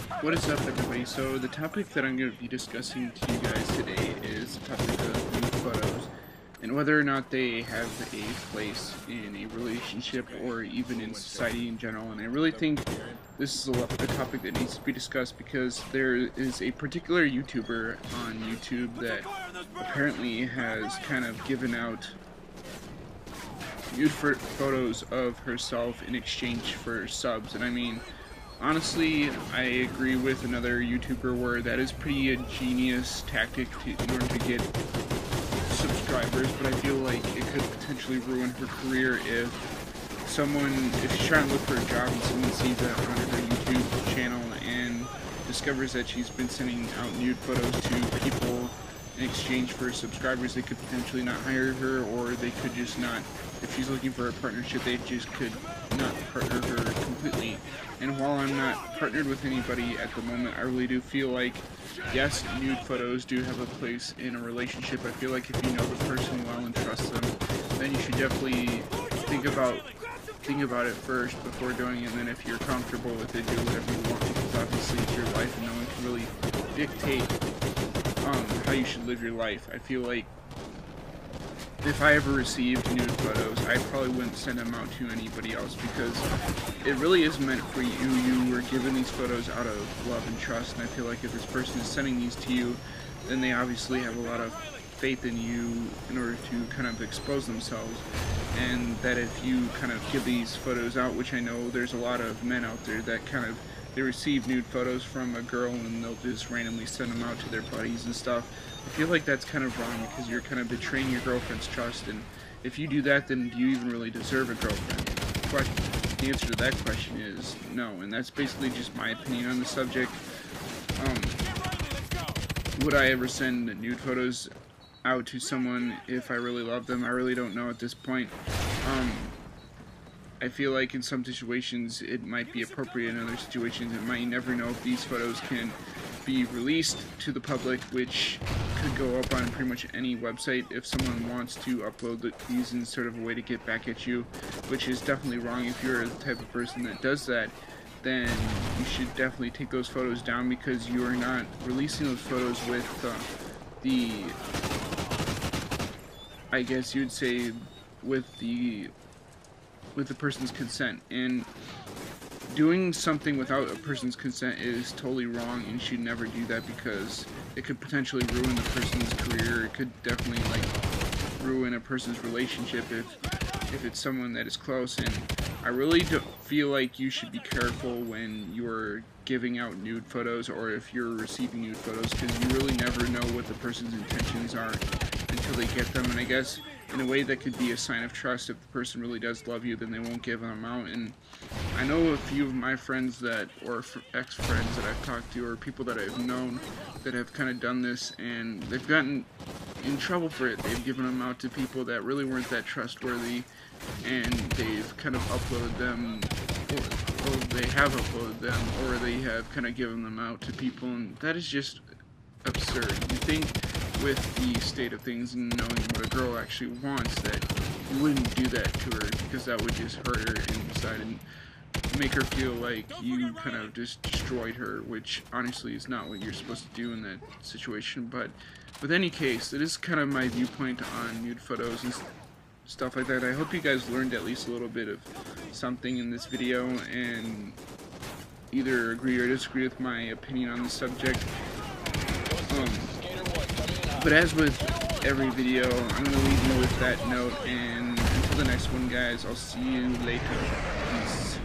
What is up, everybody? So the topic that I'm going to be discussing to you guys today is the topic of nude photos and whether or not they have a place in a relationship or even in society in general. And I really think this is a topic that needs to be discussed because there is a particular YouTuber on YouTube that apparently has kind of given out nude photos of herself in exchange for subs. And I mean, honestly, I agree with another YouTuber where that is pretty a genius tactic in order to get subscribers, but I feel like it could potentially ruin her career if she's trying to look for a job and someone sees that on her YouTube channel and discovers that she's been sending out nude photos to people in exchange for subscribers. They could potentially not hire her, or they could just not, if she's looking for a partnership, they just could not partner her completely. And while I'm not partnered with anybody at the moment, I really do feel like, yes, nude photos do have a place in a relationship. I feel like if you know the person well and trust them, then you should definitely think about it first before doing it. And then if you're comfortable with it, do whatever you want, because obviously it's your life and no one can really dictate how you should live your life. I feel like if I ever received nude photos, I probably wouldn't send them out to anybody else, because it really is meant for you. You were given these photos out of love and trust, and I feel like if this person is sending these to you, then they obviously have a lot of faith in you in order to kind of expose themselves. And that if you kind of give these photos out, which I know there's a lot of men out there that kind of, they receive nude photos from a girl and they'll just randomly send them out to their buddies and stuff. I feel like that's kind of wrong, because you're kind of betraying your girlfriend's trust, and if you do that, then do you even really deserve a girlfriend? The answer to that question is no, and that's basically just my opinion on the subject. Would I ever send nude photos out to someone if I really love them? I really don't know at this point. I feel like in some situations it might be appropriate, in other situations it might. You never know if these photos can be released to the public, which could go up on pretty much any website if someone wants to upload these in sort of a way to get back at you, which is definitely wrong. If you're the type of person that does that, then you should definitely take those photos down, because you are not releasing those photos with I guess you'd say with the person's consent. And doing something without a person's consent is totally wrong, and you should never do that, because it could potentially ruin the person's career. It could definitely ruin a person's relationship if it's someone that is close. And I really do feel like you should be careful when you're giving out nude photos, or if you're receiving nude photos, because you really never know what the person's intentions are until they get them. And I guess in a way that could be a sign of trust. If the person really does love you, then they won't give them out. And I know a few of my friends or ex-friends that I've talked to, or people that I've known that have kind of done this, and they've gotten in trouble for it. They've given them out to people that really weren't that trustworthy, and they've kind of uploaded them, or they have uploaded them, or they have kind of given them out to people, and that is just absurd. You think with the state of things and knowing what a girl actually wants, that you wouldn't do that to her, because that would just hurt her inside and make her feel like you kind of just destroyed her, which honestly is not what you're supposed to do in that situation. But with any case, it is kind of my viewpoint on nude photos and stuff like that. I hope you guys learned at least a little bit of something in this video, and either agree or disagree with my opinion on the subject. But as with every video, I'm going to leave you with that note, and until the next one, guys, I'll see you later. Peace.